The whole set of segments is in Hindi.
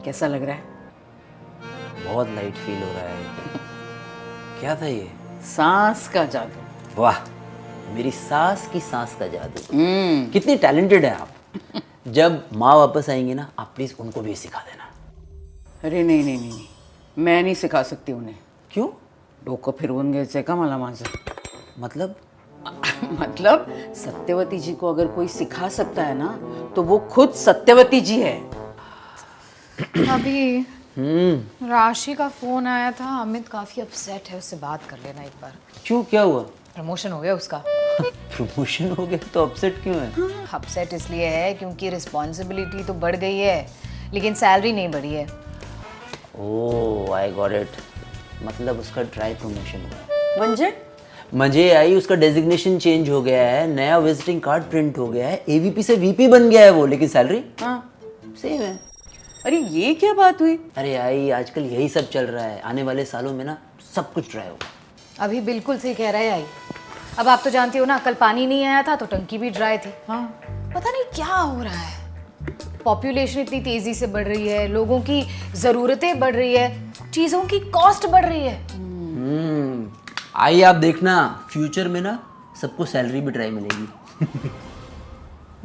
कैसा लग रहा है? बहुत लाइट फील हो रहा है। क्या था ये? सांस का जादू। वाह, मेरी सास की सांस का जादू। कितनी टैलेंटेड है आप। जब माँ वापस आएंगी ना, आप प्लीज उनको भी सिखा देना। अरे नहीं नहीं नहीं नहीं, मैं नहीं सिखा सकती उन्हें। क्यों? डोकं फिरवून घ्यायचंय का मला माझं? मतलब? मतलब सत्यवती जी को अगर कोई सिखा सकता है ना, तो वो खुद सत्यवती जी है। अभी राशि का फोन आया था, अमित काफी अपसेट है, उससे बात कर लेना एक बार। क्यों, क्या हुआ? प्रमोशन हो गया उसका। प्रमोशन हो गया तो अपसेट क्यों है? अपसेट इसलिए है क्योंकि रिस्पॉन्सिबिलिटी तो बढ़ गई है लेकिन सैलरी नहीं बढ़ी है। ओह आई गॉट इट। मतलब उसका ड्राई प्रमोशन हुआ। म्हणजे मजे आई, उसका डेजिग्नेशन चेंज हो गया है, नया विजिटिंग कार्ड प्रिंट हो गया है, एवीपी से वीपी बन गया है वो, लेकिन सैलरी सेम है। अरे ये क्या बात हुई? अरे आई, आजकल यही सब चल रहा है। आने वाले सालों में ना सब कुछ ड्राई होगा। अभी बिल्कुल सही कह रहा है आई। अब आप तो जानती हो ना, कल पानी नहीं आया था तो टंकी भी ड्राई थी। पता नहीं क्या हो रहा है। पॉपुलेशन इतनी तेजी से बढ़ रही है, लोगों की ज़रूरतें बढ़ रही है, चीज़ों की कॉस्ट बढ़ रही है। आई आप देखना, फ्यूचर में ना सबको सैलरी भी ड्राई मिलेगी।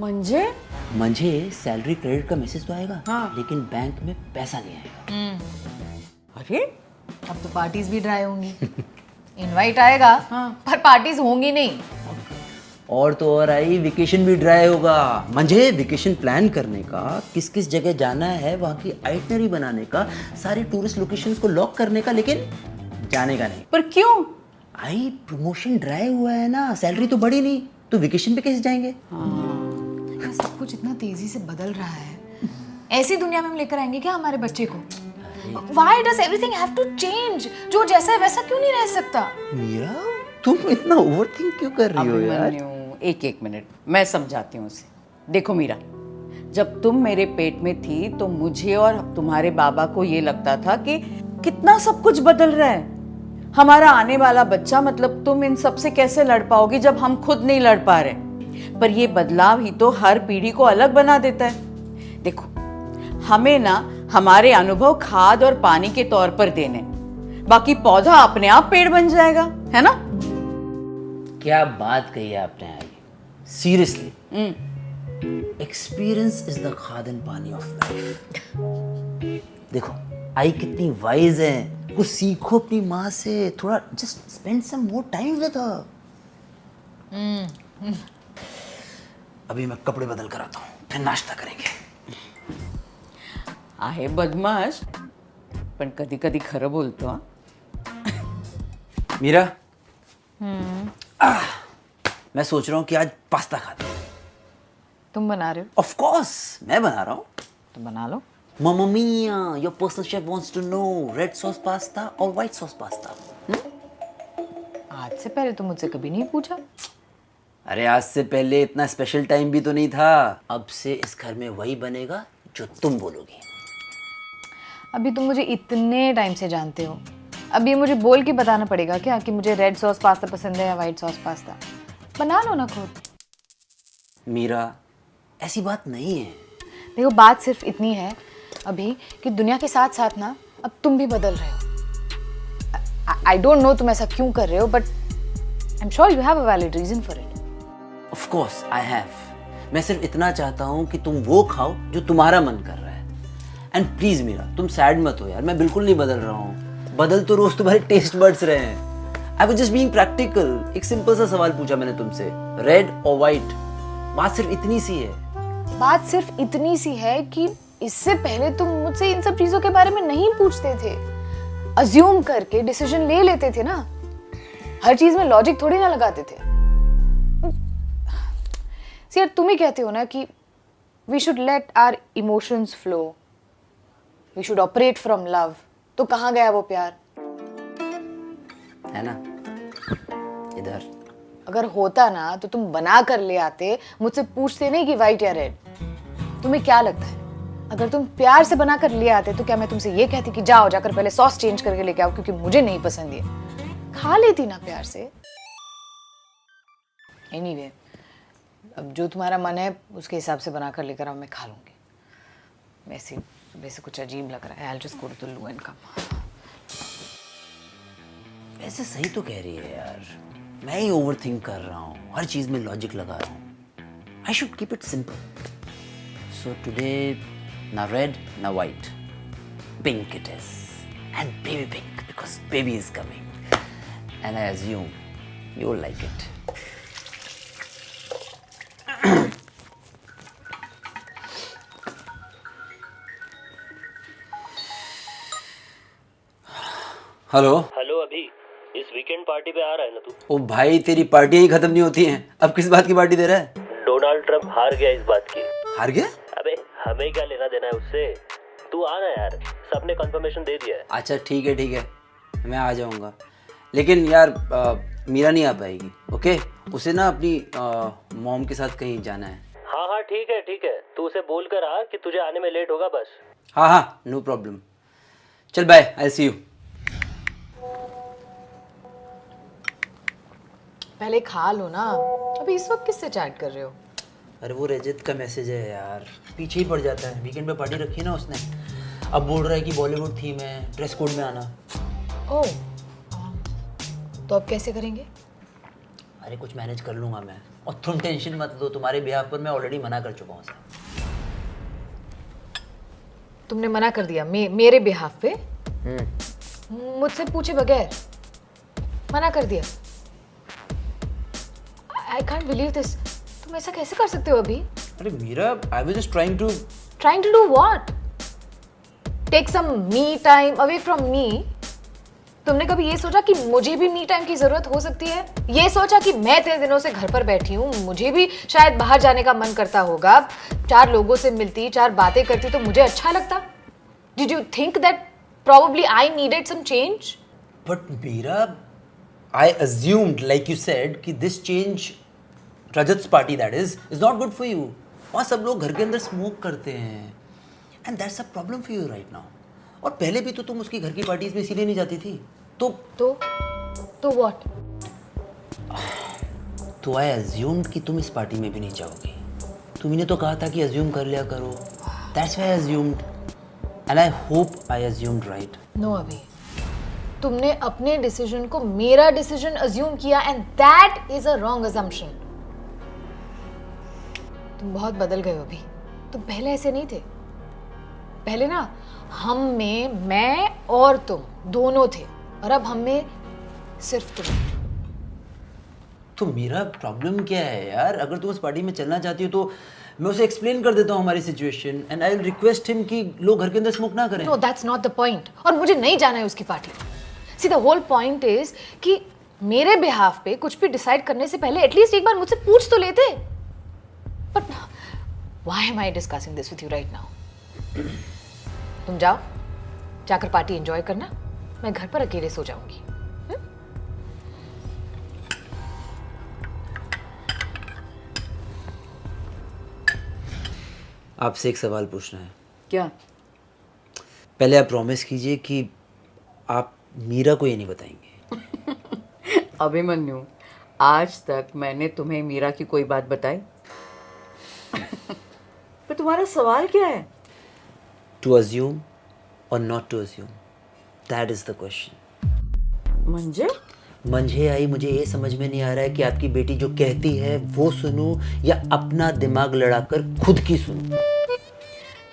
म्हणजे मुझे सैलरी क्रेडिट का मैसेज तो आएगा, लेकिन बैंक में पैसा नहीं आएगा। अरे अब तो पार्टीज भी ड्राई होंगी। इनवाइट आएगा पर पार्टीज होंगी नहीं। और तो और आई, वेकेशन भी ड्राई होगा। मुझे वेकेशन प्लान करने का, किस किस जगह जाना है, वहाँ की आइटनरी बनाने का, सारे टूरिस्ट लोकेशंस को लॉक करने का, लेकिन जाने का नहीं। पर क्यों? आई प्रमोशन ड्राई हुआ है ना, सैलरी तो बढ़ी नहीं, तो वेकेशन पे कैसे जाएंगे? सब कुछ इतना तेजी से बदल रहा है, ऐसी दुनिया में हम लेकर आएंगे क्या हमारे बच्चे को? Why does everything have to change? जो जैसा है वैसा क्यों नहीं रह सकता? मीरा, तुम इतना ओवरथिंक क्यों कर रही हो यार? अभिमन्यु, एक मिनट, मैं समझाती हूँ उसे। देखो मीरा, जब तुम मेरे पेट में थी तो मुझे और तुम्हारे बाबा को ये लगता था कि कितना सब कुछ बदल रहा है। हमारा आने वाला बच्चा, मतलब तुम इन सब से कैसे लड़ पाओगी जब हम खुद नहीं लड़ पा रहे? पर ये बदलाव ही तो हर पीढ़ी को अलग बना देता है। देखो, हमें ना हमारे अनुभव खाद और पानी के तौर पर देने, बाकी पौधा अपने आप पेड़ बन जाएगा, है ना? क्या बात कही है आपने आई। सीरियसली, एक्सपीरियंस इज द खाद एंड पानी ऑफ लाइफ। देखो आई कितनी वाइज है, कुछ सीखो अपनी माँ से, थोड़ा just spend some more time with her. अभी मैं कपड़े बदल कर आता हूँ, फिर नाश्ता करेंगे। आहे बदमाश, पण कधी कधी खरं बोलतो हा। मीरा, मैं सोच रहा हूँ कि आज पास्ता खाते हैं। तुम बना रहे हो ऑफ कोर्स, मैं बना रहा हूँ। तो बना लो। Mamma mia, your personal chef wants to know red sauce pasta or white sauce pasta? आज से पहले तो मुझसे कभी नहीं पूछा। अरे आज से पहले इतना स्पेशल टाइम भी तो नहीं था। अब से इस घर में वही बनेगा जो तुम बोलोगी। अभी तुम मुझे इतने टाइम से जानते हो, अब ये मुझे बोल के बताना पड़ेगा क्या कि मुझे रेड सॉस पास्ता पसंद है या वाइट सॉस पास्ता? बना लो ना खुद। मीरा, ऐसी बात नहीं है। देखो, बात सिर्फ इतनी है अभी कि दुनिया के साथ साथ ना अब तुम भी बदल रहे हो। आई डोंट नो तुम ऐसा क्यों कर रहे हो, but I am sure you have a valid reason for it. Of course I have. मैं सिर्फ इतना चाहता हूँ कि तुम वो खाओ जो तुम्हारा मन कर रहा है। एंड प्लीज मीरा, तुम सैड मत हो यार, मैं बिल्कुल नहीं बदल रहा हूँ। बदल तो रोज तुम्हारे टेस्ट बड्स रहे हैं। आई वाज जस्ट बीइंग प्रैक्टिकल। एक सिंपल सा सवाल पूछा मैंने तुमसे, रेड और व्हाइट। बात सिर्फ इतनी सी है। बात सिर्फ इतनी सी है कि इससे पहले तुम मुझसे इन सब चीजों के बारे में नहीं पूछते थे, अज्यूम करके डिसीजन ले लेते थे ना। हर चीज में लॉजिक थोड़ी ना लगाते थे। यार तुम ही कहते हो ना कि we should let our emotions flow, we should operate from love. तो कहाँ गया वो प्यार? है ना, इधर। अगर होता ना तो तुम बना कर ले आते, मुझसे पूछते नहीं कि व्हाइट या रेड। तुम्हें क्या लगता है, अगर तुम प्यार से बना कर ले आते तो क्या मैं तुमसे ये कहती कि जाओ जाकर पहले सॉस चेंज करके लेके आओ क्योंकि मुझे नहीं पसंद ये? खा लेती ना प्यार से। एनीवे, अब जो तुम्हारा मन है उसके हिसाब से बना कर लेकर आओ, मैं खा लूंगी। वैसे वैसे कुछ अजीब लग रहा है। I'll just go to the loo and come. वैसे सही तो कह रही है यार, मैं ही ओवर थिंक कर रहा हूँ, हर चीज में लॉजिक लगा रहा हूँ। I should keep it simple. So today ना रेड ना white, pink it is, and baby pink because baby is coming and I assume you will like it. Hello hello अभी इस वीकेंड पार्टी पे आ रहा है ना तू? ओ भाई, तेरी पार्टियां ही खत्म नहीं होती हैं, अब किस बात की पार्टी दे रहा है? डोनाल्ड ट्रम्प हार गया इस बात की। हार गया? अबे हमें क्या लेना देना है उससे, तू आना यार, सबने कंफर्मेशन दे दिया है। अच्छा ठीक है, मैं आ जाऊंगा, लेकिन यार मीरा नहीं आ पाएगी। ओके, उसे ना अपनी मॉम के साथ कहीं जाना है। हाँ ठीक है, तू उसे बोल कर आ कि तुझे आने में लेट होगा बस। हाँ नो प्रॉब्लम, चल बाय, आई सी यू। पहले खा लो ना, अभी इस वक्त किससे चैट कर रहे हो? अरे वो रजत का मैसेज है यार, पीछे ही पड़ जाता है। वीकेंड पे पार्टी रखी ना उसने, अब बोल रहा है कि बॉलीवुड थीम है, ड्रेस कोड में आना। ओह, तो अब कैसे करेंगे? अरे कुछ मैनेज कर लूंगा मैं, और तुम टेंशन मत लो, तुम्हारे बिहाफ पर मैं ऑलरेडी मना कर चुका हूँ उसे। तुमने मना कर दिया मेरे बिहाफ पे? मुझसे पूछे बगैर मना कर दिया? I can't believe this. तुम ऐसा कैसे कर सकते हो अभी? अरे Meera, I was just trying to do what? Take some me time away from me? तुमने कभी ये सोचा कि मुझे भी मी टाइम की जरूरत हो सकती है? ये सोचा कि मैं इतने दिनों से घर पर बैठी हूँ, मुझे भी शायद बाहर जाने का मन करता होगा, 4 लोगों से मिलती, 4 बातें करती तो मुझे अच्छा लगता? Did you think that probably I needed some change? But Meera, I assumed, like you said, कि this change, Rajat's party that is not good for you. वहाँ सब लोग घर के अंदर स्मोक करते हैं, and that's a problem for you right now. और पहले भी तो तुम उसकी घर की पार्टीज में इसीलिए नहीं जाती थी, तो what? तो I assumed कि तुम इस पार्टी में भी नहीं जाओगी। तुमने तो कहा था कि assume कर लिया करो, that's why I assumed. And I hope I assumed right. No अभी, तुमने अपने डिसीजन को मेरा डिसीजन अज्यूम किया and that is a wrong assumption. तुम बहुत बदल गए हो अभी, तुम पहले ऐसे नहीं थे। पहले ना हम में मैं और तुम दोनों थे, और अब हम में सिर्फ तुम। तो मेरा प्रॉब्लम क्या है यार? अगर तुम उस पार्टी में चलना चाहती हो तो मैं उसे एक्सप्लेन कर देता हूँ हमारी situation, and I will request him कि लोग घर के अंदर स्मोक ना करें। No that's not the point, और मुझे नहीं जाना है उसकी party. See the whole point is कि मेरे बिहाफ पे कुछ भी डिसाइड करने से पहले एटलीस्ट एक बार मुझसे पूछ तो लेते। But why am I discussing this with you right now? तुम जाओ, जाकर पार्टी एंजॉय करना, मैं घर पर अकेले सो जाऊंगी। आपसे एक सवाल पूछना है। क्या? पहले आप प्रॉमिस कीजिए कि आप मीरा को ये नहीं बताएंगे। अभिमन्यु, आज तक मैंने तुम्हें मीरा की कोई बात बताई? पर तुम्हारा सवाल क्या है? To assume or not to assume, that is the question. मंझे आई, मुझे ये समझ में नहीं आ रहा है कि आपकी बेटी जो कहती है वो सुनूं या अपना दिमाग लड़ाकर खुद की सुनूं।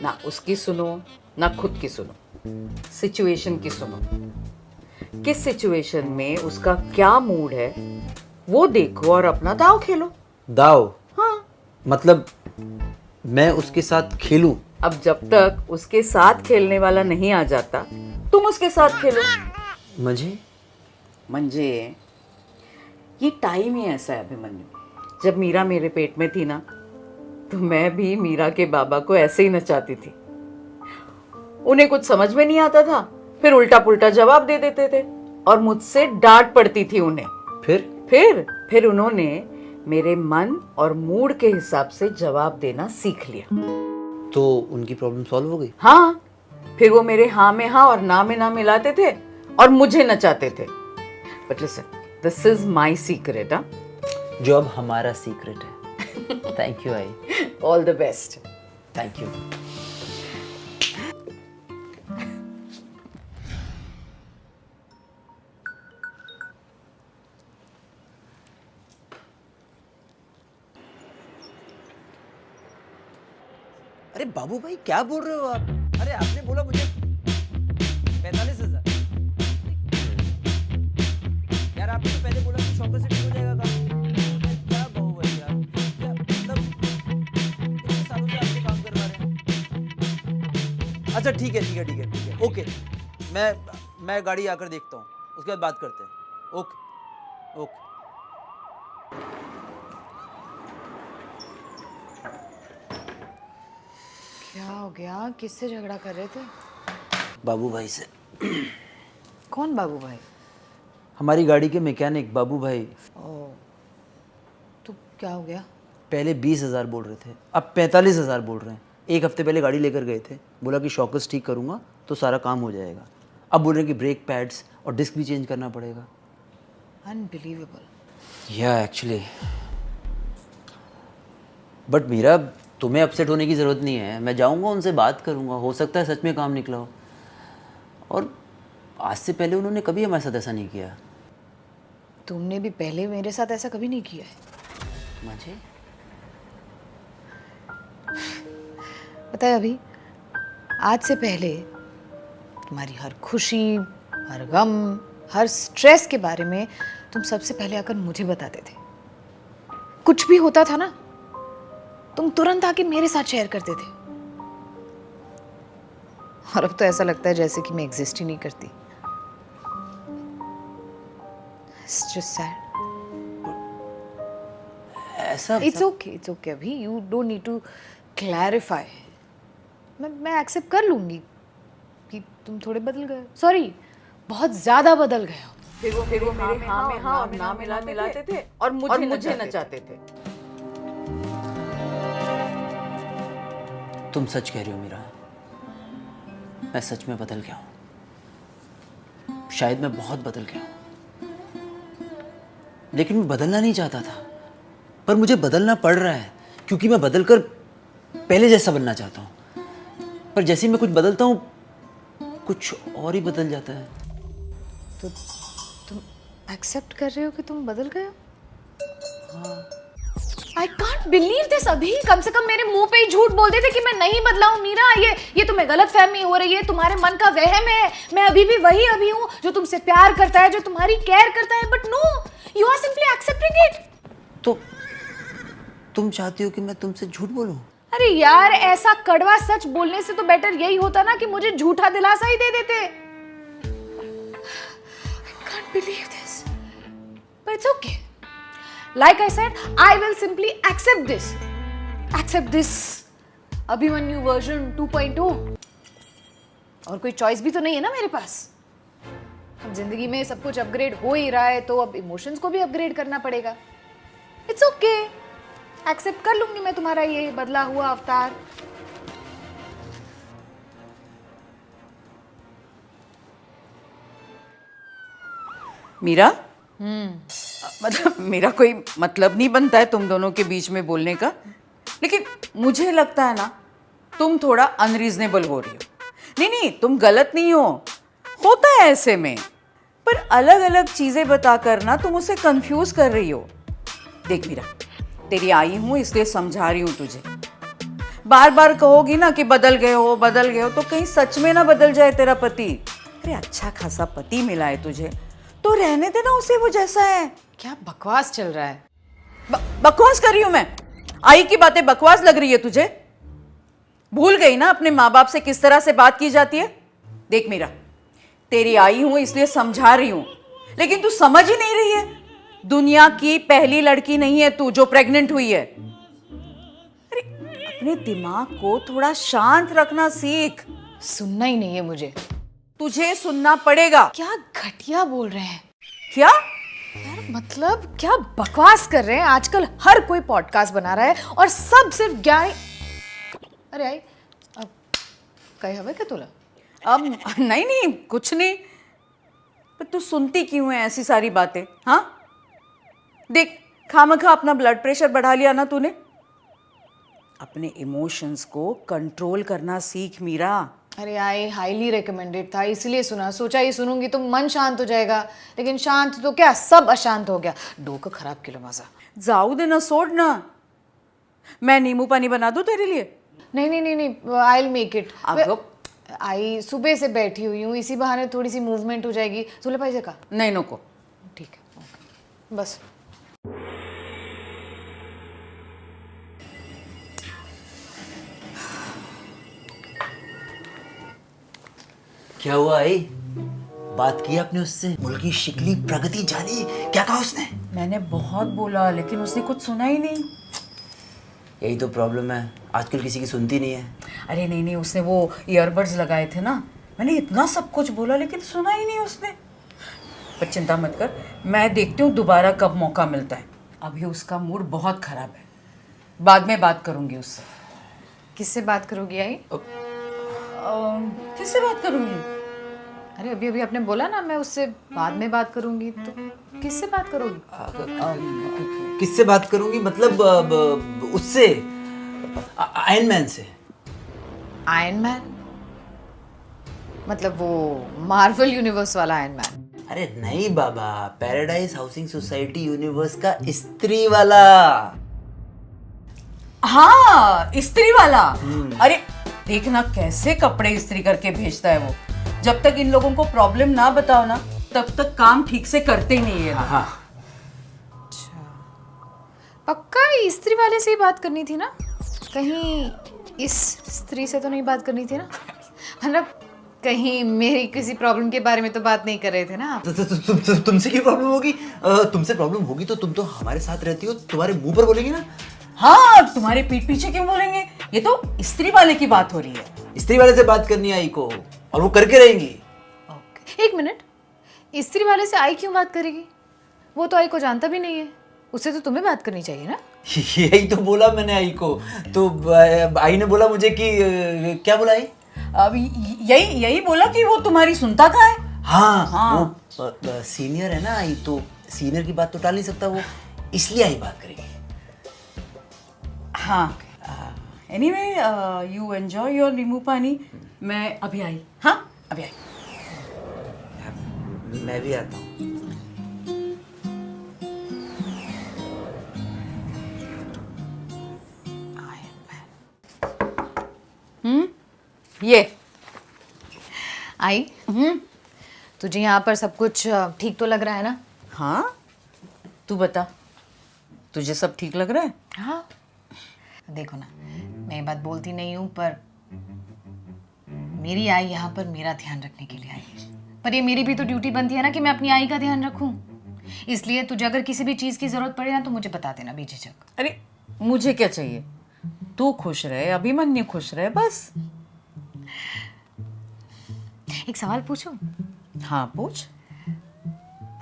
ना उसकी सुनो ना खुद की सुनो, सिचुएशन की सुनो। किस सिचुएशन में उसका क्या मूड है वो देखो और अपना दाव खेलो। दाव? हाँ। मतलब मैं उसके साथ खेलूं? अब जब तक उसके साथ खेलने वाला नहीं आ जाता तुम उसके साथ खेलो। मंजे ये टाइम ही ऐसा है अभिमन्यु। जब मीरा मेरे पेट में थी ना, तो मैं भी मीरा के बाबा को ऐसे ही नचाती थी। उन्हें कुछ समझ में नहीं आता था, फिर उल्टा पुल्टा जवाब दे देते थे और मुझसे डांट पड़ती थी उन्हें। फिर उन्होंने मेरे मन और मूड के हिसाब से जवाब देना सीख लिया। तो उनकी प्रॉब्लम सॉल्व हो गई? हाँ, फिर वो मेरे हाँ में हाँ और ना में ना मिलाते थे और मुझे नचाते थे। But listen, this is my secret. जो अब हमारा सीक्रेट है। Thank you I. All the best. Thank you. अरे बाबू भाई क्या बोल रहे हो आप? अरे आपने बोला मुझे 45,000। यार आपने तो पहले बोला कि शौकत से ठीक हो जाएगा काम। क्या बाबू भाई यार, क्या मतलब इतने सालों से आपसे काम करवा रहे हैं। अच्छा ठीक है, ओके। मैं गाड़ी आकर देखता हूँ, उसके बाद बात करते हैं। Okay okay. क्या हो गया? किससे झगड़ा कर रहे थे? बाबू भाई से। कौन बाबू भाई? हमारी गाड़ी के मैकेनिक बाबू भाई। ओ, तो क्या हो गया? पहले 20,000 बोल रहे थे, अब 45,000 बोल रहे हैं। एक हफ्ते पहले गाड़ी लेकर गए थे, बोला कि शॉकर्स ठीक करूँगा तो सारा काम हो जाएगा। अब बोल रहे हैं कि ब्रेक पैड्स और डिस्क भी चेंज करना पड़ेगा। अनबिलीवेबल। या एक्चुअली, बट मीरा तुम्हें अपसेट होने की ज़रूरत नहीं है। मैं जाऊँगा, उनसे बात करूँगा, हो सकता है सच में काम निकला हो। और आज से पहले उन्होंने कभी हमारे साथ ऐसा नहीं किया। तुमने भी पहले मेरे साथ ऐसा कभी नहीं किया है। मुझे पता है, अभी आज से पहले तुम्हारी हर खुशी, हर गम, हर स्ट्रेस के बारे में तुम सबसे पहले आकर मुझे बताते थे। कुछ भी होता था ना, तुम तुरंत आके मेरे साथ शेयर करते थे। और अब तो ऐसा लगता है जैसे कि मैं एग्जिस्ट ही नहीं करती। It's just sad. ऐसा It's okay अभी, you don't need to clarify. मैं एक्सेप्ट कर लूंगी कि तुम थोड़े बदल गए। सॉरी, बहुत ज्यादा बदल गए हो। फिर वो मेरे हाँ में हाँ और ना मिलाते थे और मुझे नचाते थे। तुम सच कह रही हो मीरा, मैं सच में बदल गया हूँ। शायद मैं बहुत बदल गया हूँ, लेकिन मैं बदलना नहीं चाहता था, पर मुझे बदलना पड़ रहा है क्योंकि मैं बदलकर पहले जैसा बनना चाहता हूँ। पर जैसे ही मैं कुछ बदलता हूँ, कुछ और ही बदल जाता है। तो तुम एक्सेप्ट कर रहे हो कि तुम बदल गए हो? आई कांट बिलीव दिस। अभी कम से कम मेरे मुंह पे ही झूठ बोल देते कि मैं नहीं बदला हूँ मीरा। ये तुम्हें गलतफहमी हो रही है, तुम्हारे मन का वहम है। मैं अभी भी वही अभी हूँ जो तुमसे प्यार करता है, जो तुम्हारी केयर करता है। But no, you are simply accepting it. तो तुम चाहती हो कि मैं तुमसे झूठ बोलूं? अरे यार, ऐसा कड़वा सच बोलने से तो बेटर यही होता ना कि मुझे झूठा दिलासा ही दे देते। I can't believe this. But it's okay. Like I said, I will simply accept this. Accept this Abhimanyu version 2.0. और कोई चॉइस भी तो नहीं है ना मेरे पास। अब जिंदगी में सब कुछ अपग्रेड हो ही रहा है, तो अब इमोशंस को भी अपग्रेड करना पड़ेगा। इट्स ओके, एक्सेप्ट कर लूंगी मैं तुम्हारा ये बदला हुआ अवतार। मीरा, मतलब मेरा कोई मतलब नहीं बनता है तुम दोनों के बीच में बोलने का, लेकिन मुझे लगता है ना तुम थोड़ा अनरीजनेबल हो रही हो। नहीं, तुम गलत नहीं हो, होता है ऐसे में, पर अलग अलग चीजें बताकर ना तुम उसे कंफ्यूज कर रही हो। देख मीरा, तेरी आई हूं इसलिए समझा रही हूं तुझे। बार बार कहोगी ना कि बदल गए हो तो कहीं सच में ना बदल जाए तेरा पति। अरे अच्छा खासा पति मिला है तुझे, तो रहने देना उसे वो जैसा है। क्या बकवास चल रहा है? बकवास कर रही हूं मैं? आई की बातें बकवास लग रही है तुझे? भूल गई ना अपने माँ बाप से किस तरह से बात की जाती है? देख मीरा, तेरी आई हूं इसलिए समझा रही हूं, लेकिन तू समझ ही नहीं रही है। दुनिया की पहली लड़की नहीं है तू जो प्रेग्नेंट हुई है। अरे अपने दिमाग को थोड़ा शांत रखना सीख। सुनना ही नहीं है मुझे। तुझे सुनना पड़ेगा। क्या घटिया बोल रहे हैं क्या यार, मतलब क्या बकवास कर रहे हैं। आजकल हर कोई पॉडकास्ट बना रहा है और सब सिर्फ ज्ञान। अरे आई, अब कहीं हवे क्या तुला? अब नहीं कुछ नहीं, पर तू सुनती क्यों है ऐसी सारी बातें? हाँ देख, खामखा अपना ब्लड प्रेशर बढ़ा लिया ना तूने। अपने इमोशंस को कंट्रोल करना सीख मीरा। अरे आई हाईली रिकमेंडेड था इसलिए सुना, सोचा ये सुनूंगी तो मन शांत हो जाएगा, लेकिन शांत तो क्या सब अशांत हो गया, डोकं खराब केलं माझा। जाऊ दे ना, सोड ना, मैं नींबू पानी बना दूं तेरे लिए? नहीं नहीं नहीं नहीं, आई विल मेक इट। अगं आई सुबह से बैठी हुई हूँ, इसी बहाने थोड़ी सी मूवमेंट हो जाएगी। तुला पाहिजे का? नहीं नको। ठीक है ओके बस। क्या हुआ आई? बात की आपने उससे? मुल्की शिकली प्रगति जानी, क्या कहा उसने? मैंने बहुत बोला लेकिन उसने कुछ सुना ही नहीं। यही तो प्रॉब्लम है, आजकल किसी की सुनती नहीं है। अरे नहीं नहीं, उसने वो ईयरबड्स लगाए थे ना, मैंने इतना सब कुछ बोला लेकिन सुना ही नहीं उसने। पर चिंता मत कर, मैं देखती हूँ दोबारा कब मौका मिलता है। अभी उसका मूड बहुत खराब है, बाद में बात करूँगी उससे। किससे बात करोगी आई? किससे बात करूँगी? अरे अभी अभी आपने बोला ना मैं उससे बाद में बात करूंगी, तो किससे बात करोगी? किससे बात करूंगी मतलब उससे, आयरन मैन से। Iron man? मतलब वो मार्वल यूनिवर्स वाला आयरन मैन? अरे नहीं बाबा, पैराडाइज हाउसिंग सोसाइटी यूनिवर्स का स्त्री वाला। हाँ, इस्त्री वाला। अरे देखना कैसे कपड़े इस्त्री करके भेजता है वो। जब तक इन लोगों को प्रॉब्लम ना बताओ ना, तब तक काम ठीक से करते ही नहीं है। हाँ अच्छा, पक्का स्त्री वाले से ही बात करनी थी ना? कहीं इस स्त्री से तो नहीं बात करनी थी ना? मतलब कहीं मेरी किसी प्रॉब्लम के बारे में तो बात नहीं कर रहे थे ना आप? तुमसे क्यों प्रॉब्लम होगी? तुमसे प्रॉब्लम होगी तो तुम तो हमारे साथ रहती हो, तुम्हारे मुंह पर बोलेंगे ना। हाँ, तुम्हारे पीठ पीछे क्यों बोलेंगे? ये तो स्त्री वाले की बात हो रही है। स्त्री वाले से बात करनी आई को, और वो करके रहेंगी। ओके एक मिनट, स्त्री वाले से आई क्यों बात करेगी? वो तो आई को जानता भी नहीं है, उससे तो तुम्हें बात करनी चाहिए ना? यही तो बोला मैंने आई को, तो आई ने बोला मुझे कि क्या बोला आई? अब यही यही बोला कि वो तुम्हारी सुनता कहाँ है। हाँ वो सीनियर है ना आई, तो सीनियर की बात तो टाल नहीं सकता वो, इसलिए आई बात करेगी। हाँ एनीवे, यू एंजॉय योर नींबू पानी। मैं अभी आई। हाँ अभी आई। मैं भी आता हूँ। ये आई तुझे यहाँ पर सब कुछ ठीक तो लग रहा है ना? हाँ, तू बता, तुझे सब ठीक लग रहा है? हाँ देखो ना, मैं ये बात बोलती नहीं हूँ, पर मेरी आई यहाँ पर मेरा ध्यान रखने के लिए आई है। पर ये मेरी भी तो ड्यूटी बनती है ना कि मैं अपनी आई का ध्यान रखूं। इसलिए तुझे अगर किसी भी चीज़ की ज़रूरत पड़े ना तो मुझे बता देना बेझिझक। अरे मुझे क्या चाहिए, तू खुश रहे, अभिमन्यु खुश रहे, बस। एक सवाल पूछूं? हाँ पूछ।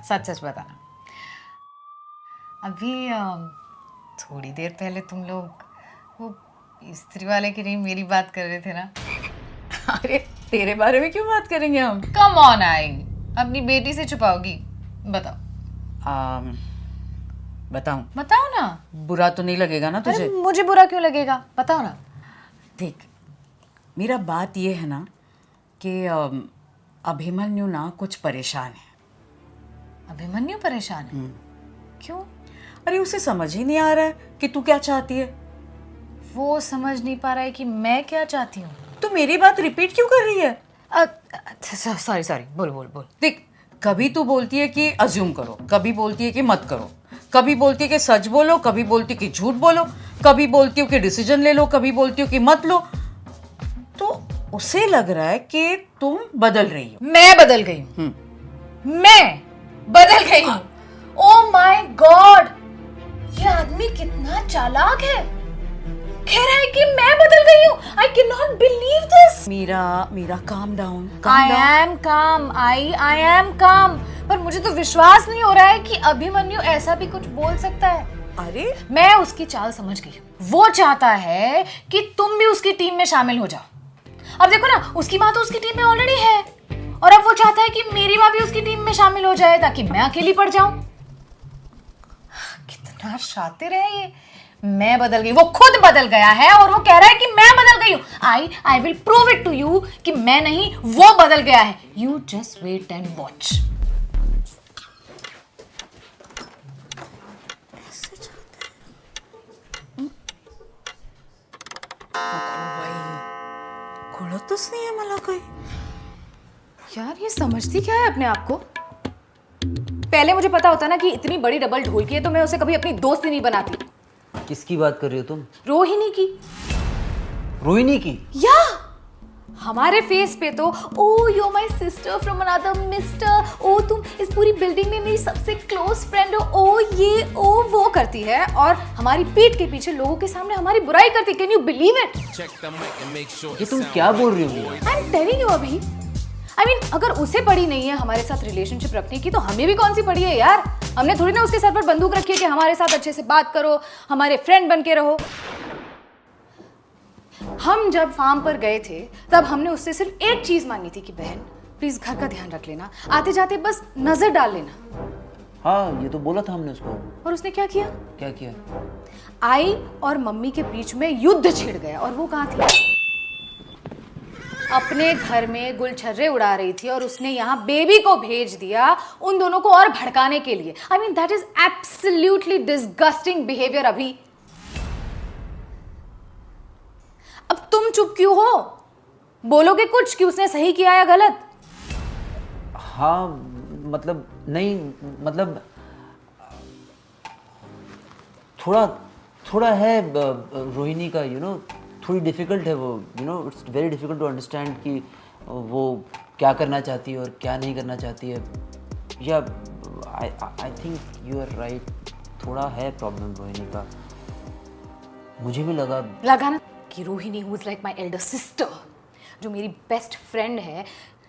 सच सच बताना। अभी थोड़ी देर पहले तुम लोग वो स्त्री वाले की नहीं मेरी बात कर रहे थे ना? अरे तेरे बारे में क्यों बात करेंगे हम? कम ऑन आई, अपनी बेटी से छुपाओगी? बताओ। बताऊं? बताओ ना। बुरा तो नहीं लगेगा ना तुझे? अरे मुझे बुरा क्यों लगेगा, बताओ ना। देख, मेरा बात ये है ना कि अभिमन्यु ना कुछ परेशान है। अभिमन्यु परेशान है? क्यों? अरे उसे समझ ही नहीं आ रहा है कि तू क्या चाहती है। वो समझ नहीं पा रहा है कि मैं क्या चाहती हूँ। तू मेरी बात रिपीट क्यों कर रही है? सॉरी सॉरी, बोल बोल बोल। देख, कभी तू बोलती है कि अज्यूम करो, कभी बोलती है कि मत करो, कभी बोलती है कि सच बोलो, कभी बोलती है कि झूठ बोलो, कभी बोलती हूँ कि डिसीजन ले लो, कभी बोलती हूँ कि मत लो। तो उसे लग रहा है कि तुम बदल रही हो। मैं बदल गई हूँ? मैं बदल गई हूँ? ओह माय गॉड, ये आदमी कितना चालाक है, कह रहा है कि मैं बदल गई हूँ। I can not believe this. Meera calm down. I am काम, आई एम काम, पर मुझे तो विश्वास नहीं हो रहा है कि अभिमन्यु ऐसा भी कुछ बोल सकता है। अरे मैं उसकी चाल समझ गई हूँ। वो चाहता है कि तुम भी उसकी टीम में शामिल हो जाओ। अब देखो ना, उसकी माँ तो उसकी टीम में ऑलरेडी है, और अब वो चाहता है कि मेरी माँ भी उसकी टीम में शामिल हो जाए ताकि मैं अकेली पड़ जाऊं। कितना शातिर है ये। मैं बदल गई, वो खुद बदल गया है और वो कह रहा है कि मैं बदल गई हूं। I will prove it to you कि मैं नहीं, वो बदल गया है। You just wait and watch. कळतच नाहीये मला काही। यार ये समझती क्या है अपने आप को? पहले मुझे पता होता ना कि इतनी बड़ी डबल ढोलकी है तो मैं उसे कभी अपनी दोस्त ही नहीं बनाती। किसकी बात कर रही हो तुम? रोहिणी की। रोहिणी की? या हमारे फेस पे तो oh you my sister from another mister, ओ तुम इस पूरी बिल्डिंग में मेरी सबसे क्लोज फ्रेंड हो, ओ ये ओ वो करती है और हमारी पीठ के पीछे लोगों के सामने हमारी बुराई करती। Can you believe it? ये तुम क्या बोल रही हो? आई एम टेलिंग यू अभी। I mean, अगर उसे पड़ी नहीं है हमारे साथ रिलेशनशिप रखने की तो हमें भी कौन सी पड़ी है यार। हमने थोड़ी ना उसके सर पर बंदूक रखी है कि हमारे साथ अच्छे से बात करो, हमारे फ्रेंड बन के रहो। हम जब फार्म पर गए थे तब हमने उससे सिर्फ एक चीज मांगी थी कि बहन प्लीज घर का ध्यान रख लेना, आते जाते बस नजर डाल लेना। हाँ ये तो बोला था हमने उसको। और उसने क्या किया? क्या किया? आई और मम्मी के बीच में युद्ध छिड़ गया और वो कहाँ थी? अपने घर में गुलछर्रे उड़ा रही थी और उसने यहाँ बेबी को भेज दिया उन दोनों को और भड़काने के लिए। I mean that is absolutely disgusting behaviour. अभी अब तुम चुप क्यों हो? बोलोगे कुछ कि उसने सही किया या गलत? हाँ मतलब नहीं, मतलब थोड़ा है रोहिणी का, यू नो थोड़ी डिफ़िकल्ट है वो, you know it's very difficult to understand कि वो क्या करना चाहती है और क्या नहीं करना चाहती है। या I think you are right, थोड़ा है प्रॉब्लम रोहिणी का। मुझे भी लगा ना कि Rohini who is like my Elder sister, जो मेरी बेस्ट फ्रेंड है,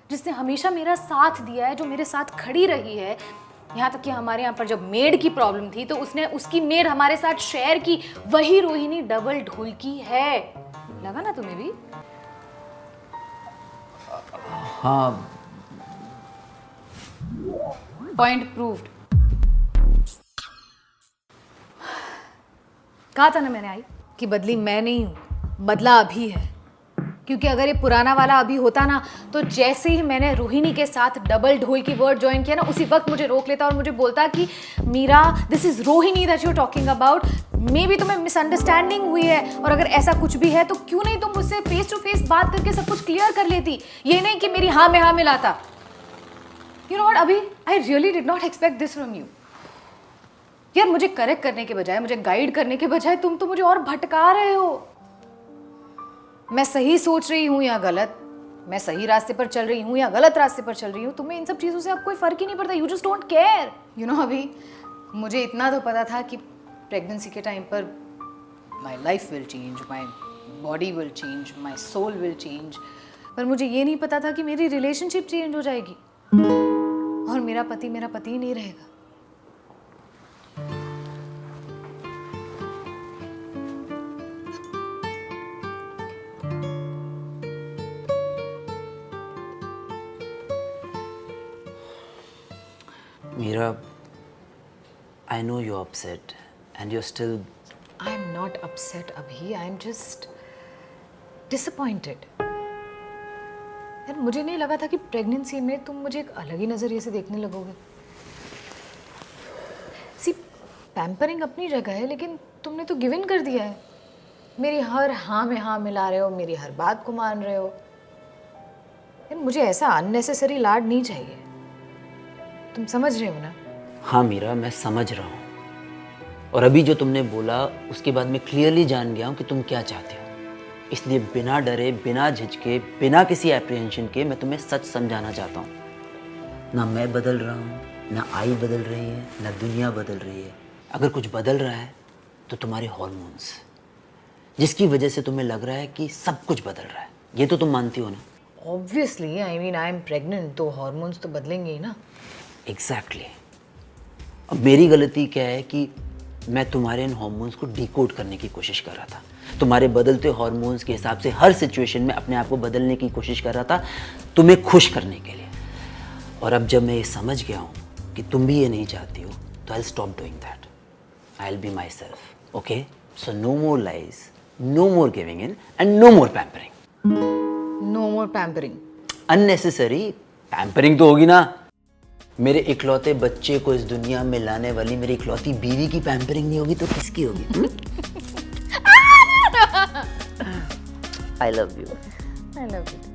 जिसने हमेशा मेरा साथ दिया है, जो मेरे साथ खड़ी रही है, यहाँ तक कि हमारे यहाँ पर जब मेड की प्रॉब्लम थी तो उसने उसकी मेड हमारे साथ शेयर की, वही रोहिणी डबल ढोलकी है। लगा ना तुम्हें भी? हाँ पॉइंट प्रूव्ड। कहा था ना मैंने आई कि बदली मैं नहीं हूं, बदला अभी है। क्योंकि अगर ये पुराना वाला अभी होता ना तो जैसे ही मैंने रोहिणी के साथ डबल ढोल की वर्ड ज्वाइन किया ना उसी वक्त मुझे रोक लेता और मुझे बोलता कि Meera this is Rohini that you are talking about. Maybe तुम्हें मिसअंडरस्टैंडिंग हुई है और अगर ऐसा कुछ भी है तो क्यों नहीं तुम मुझसे फेस टू फेस बात करके सब कुछ क्लियर कर लेती, ये नहीं कि मेरी हाँ में हाँ मिलाता। यू नो व्हाट अभी, I really did not expect this from you. यार मुझे करेक्ट करने के बजाय, मुझे गाइड करने के बजाय तुम तो मुझे और भटका रहे हो। मैं सही सोच रही हूँ या गलत, मैं सही रास्ते पर चल रही हूँ या गलत रास्ते पर चल रही हूँ, तुम्हें इन सब चीज़ों से अब कोई फर्क ही नहीं पड़ता। You just don't care. You know अभी मुझे इतना तो पता था कि प्रेगनेंसी के टाइम पर my life will change, my body will change, my soul will change, पर मुझे ये नहीं पता था कि मेरी रिलेशनशिप चेंज हो जाएगी और मेरा पति ही नहीं रहेगा। Meera, I know you're upset and you're still... I am not upset अभी, I am just disappointed. यार मुझे नहीं लगा था कि प्रेगनेंसी में तुम मुझे एक अलग ही नज़रिए से देखने लगोगे। सी पैम्परिंग अपनी जगह है लेकिन तुमने तो गिव इन कर दिया है। मेरी हर हाँ में हाँ मिला रहे हो, मेरी हर बात को मान रहे हो। यार मुझे ऐसा अननेसेसरी लाड नहीं चाहिए, तुम समझ रहे हो ना? हाँ मीरा, मैं समझ रहा हूँ और अभी जो तुमने बोला उसके बाद मैं क्लियरली जान गया हूँ कि तुम क्या चाहते हो। इसलिए बिना डरे, बिना झिझके, बिना किसी एप्रीहेंशन के मैं तुम्हें सच समझाना चाहता हूँ। ना मैं बदल रहा हूँ, ना आई बदल रही है, ना दुनिया बदल रही है। अगर कुछ बदल रहा है तो तुम्हारे हॉर्मोन्स, जिसकी वजह से तुम्हें लग रहा है कि सब कुछ बदल रहा है। ये तो तुम मानती हो ना? Obviously, I mean I am pregnant तो हॉर्मोन्स तो बदलेंगे ही ना। एग्जैक्टली। अब मेरी गलती क्या है कि मैं तुम्हारे इन हॉर्मोन्स को डिकोड करने की कोशिश कर रहा था। तुम्हारे बदलते हॉर्मोन्स के हिसाब से हर सिचुएशन में अपने आप को बदलने की कोशिश कर रहा था, तुम्हें खुश करने के लिए। और अब जब मैं ये समझ गया हूँ कि तुम भी ये नहीं चाहती हो, तो I will stop doing that. I will be my self. Okay, So no more lies, no more giving in, and no more pampering. No more pampering. Unnecessary pampering तो होगी ना। मेरे इकलौते बच्चे को इस दुनिया में लाने वाली मेरी इकलौती बीवी की पैम्परिंग नहीं होगी तो किसकी होगी? I love you. I love you.